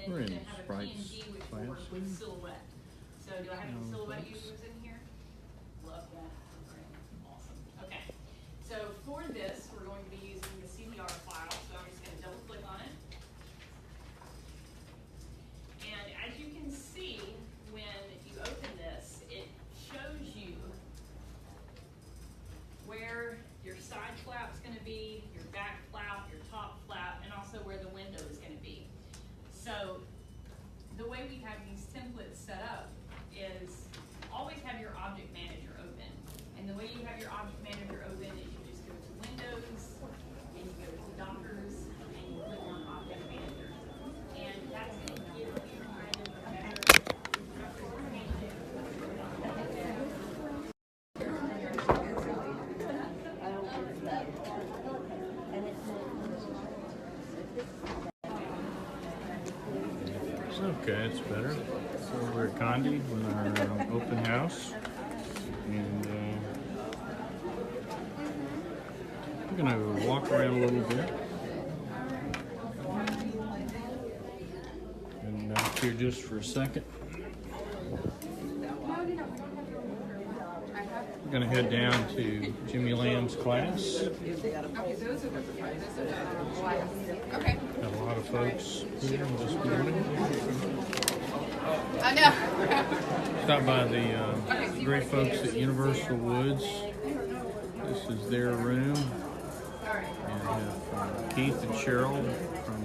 then We're you're in going to have a Sprite's P&G, which will work class. with silhouette. So do I have any silhouette Thanks. users in here? Love that program. Awesome. Okay. So for this, we're going to be using the CDR file. So I'm just going to double click on it. And as you can see, when you open this, it shows you where your side flap is going to be, your back flap, your top flap, and also where the window is going to be. So the way we have these templates set up is always have your object manager open. And the way you have your object manager open is you just go to Windows, and you go to Dockers, and you click on Object Manager. And that's going to give you kind of a better representation. Okay, it's better. So we're at Conde in our open house, and I'm gonna walk around a little bit, and out here just for a second. We're gonna head down to Jimmy Lamb's class. Okay. Got a lot of folks here this morning. I know. Stopped by the great folks at Universal Woods. This is their room. And have Keith and Cheryl from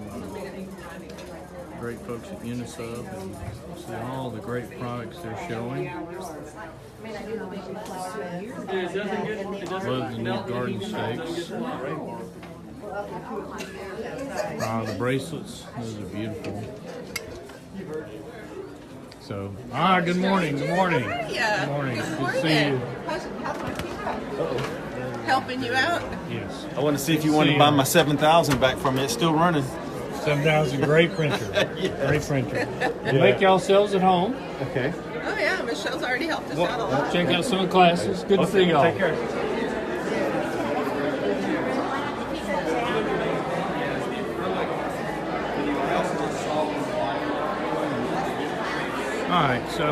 great folks at Unisub, and see all the great products they're showing. Love the new garden stakes. The bracelets, those are beautiful. So, good morning, good morning. Yeah. Good morning. Good Good to see you. How's my team helping you out? Yes. I want to see if you want to buy my 7,000 back from me. It's still running. 7,000, great printer. Yes. Great printer. Make yourselves at home. Okay. Oh yeah, Michelle's already helped us out a lot. Check out some of the classes. Good to see y'all. Take care. All right, so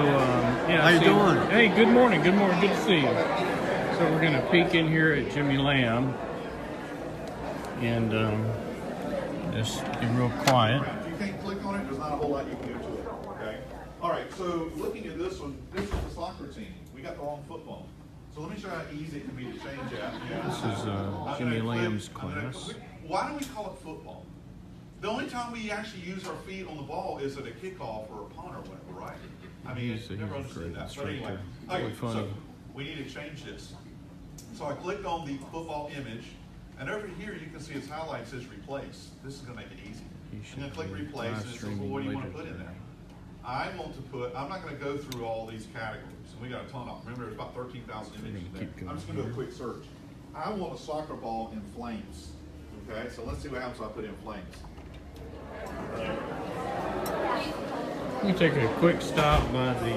yeah. How you doing? Hey, good morning. Good morning. Good to see you. So we're gonna peek in here at Jimmy Lamb, and just be real quiet. You can't click on it, there's not a whole lot you can do to it, okay? All right, so looking at this one, this is the soccer team. We got the wrong football. So let me show you how easy it can be to change that. This is Jimmy Lamb's class. Why do we call it football? The only time we actually use our feet on the ball is at a kickoff or a punt or whatever, right? I mean, He's a never great understood that. But anyway, instructor. Really okay, funny. so we need to change this. So I clicked on the football image, and over here you can see its highlight says replace. This is going to make it easy. I'm going to click replace, and it says, well, what do you want to put in there? I want to put, I'm not going to go through all these categories, and we got a ton of them. Remember, there's about 13,000 images there. I'm just going to do a quick search. I want a soccer ball in flames. Okay, so let's see what happens if I put in flames. I'm going to take a quick stop by the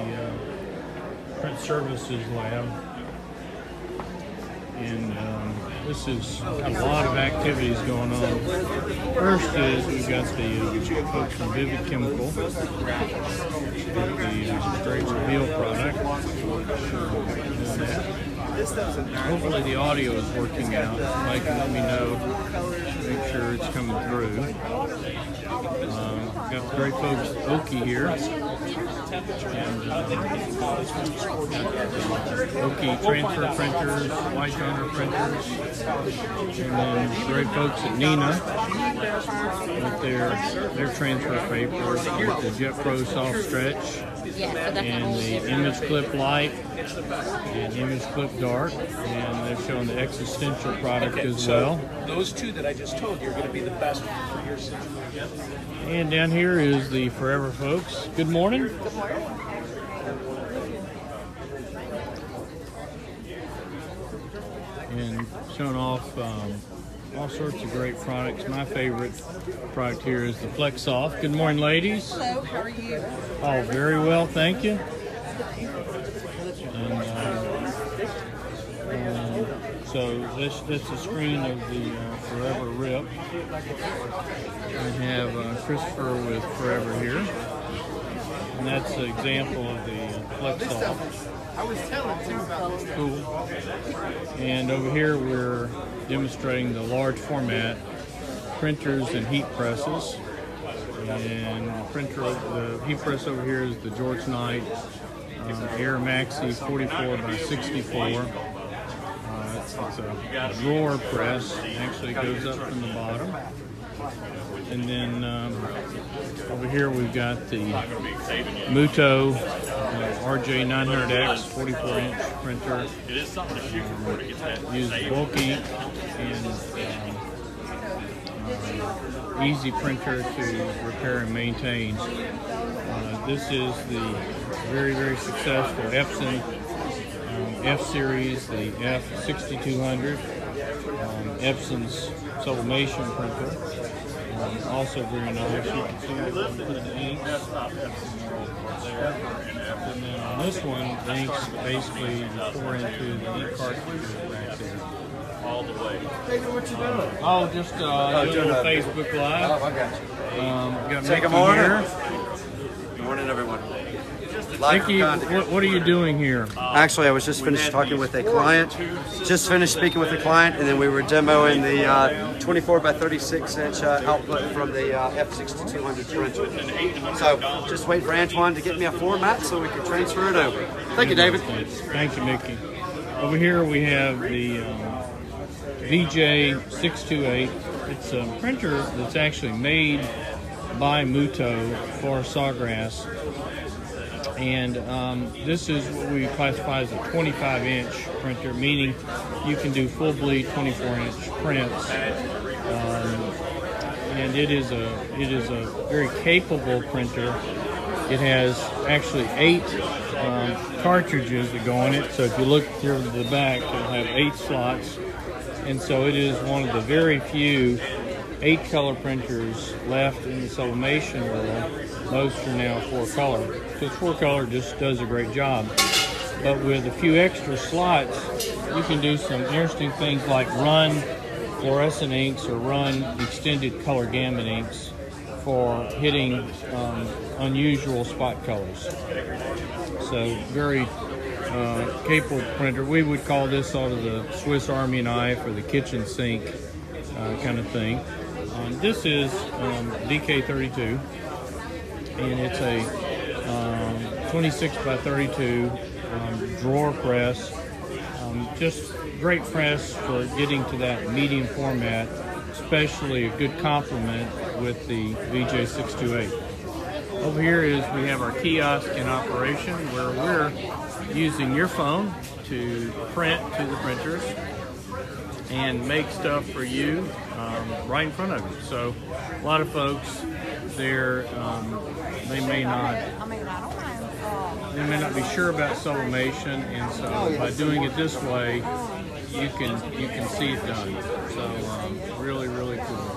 Print Services Lab. And this is a lot of activities going on. First is we've got the folks from Vivid Chemical, the straight reveal product. Doing that. Hopefully the audio is working out. Mike, let me know. Make sure it's coming through. Got the great folks at Oki here. And Oki transfer printers, white toner printers, and then great folks at Nina with their transfer paper, with the Jet Pro Soft Stretch, and the Image Clip Light, and Image Clip Dark, and they're showing the Existential product as well. Those two that I just told you are going to be the best for your system. And down here is the Forever folks. Good morning. Good morning. And showing off all sorts of great products. My favorite product here is the Flex Soft. Good morning, ladies. Hello, how are you? Oh, very well, thank you. And so So that's a screen of the Forever Rip. We have Christopher with Forever here. And that's an example of the Flexol. I was telling too about this. Cool. And over here we're demonstrating the large format printers and heat presses. And the heat press over here is the George Knight Air Maxi 44 by 64. It's a drawer press. Actually goes up from the bottom. And then over here we've got the Muto RJ 900X 44-inch printer. Uses bulky and easy printer to repair and maintain. This is the very, very successful Epson F-Series, the F6200, Epson's sublimation printer. Also very nice. You can see the inks there. And then on this one, the inks basically pour into the ink cartridge back there. All the way. David, what you doing? Oh, just doing a Facebook Live. Oh, I got you. Got Take a Mickey morning. here. Good morning, everyone. Live Mickey, from Conde. what are you doing here? Actually, I was just finished talking with a client. Just finished speaking with a client, and then we were demoing the 24 by 36 inch output from the F6200 printer. So, just wait for Antoine to get me a format so we can transfer it over. Thank you, David. Thank you, Mickey. Over here we have the VJ628. It's a printer that's actually made by Muto for Sawgrass. And this is what we classify as a 25-inch printer, meaning you can do full bleed 24-inch prints. And it is a very capable printer. It has actually 8 cartridges that go in it. So if you look here to the back, it'll have 8 slots. And so it is one of the very few 8-color printers left in the sublimation world. Most are now 4-color. Because 4-color just does a great job. But with a few extra slots, you can do some interesting things like run fluorescent inks or run extended color gamut inks for hitting unusual spot colors. So very capable printer. We would call this sort of the Swiss Army knife or the kitchen sink kind of thing. This is DK32, and it's a 26 by 32 drawer press. Just great press for getting to that medium format, especially a good complement with the VJ628. Over here we have our kiosk in operation where we're using your phone to print to the printers and make stuff for you right in front of you. So a lot of folks there, they may not be sure about sublimation, and so by doing it this way, you can see it done. So really, really cool.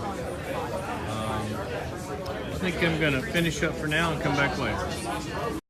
I think I'm going to finish up for now and come back later.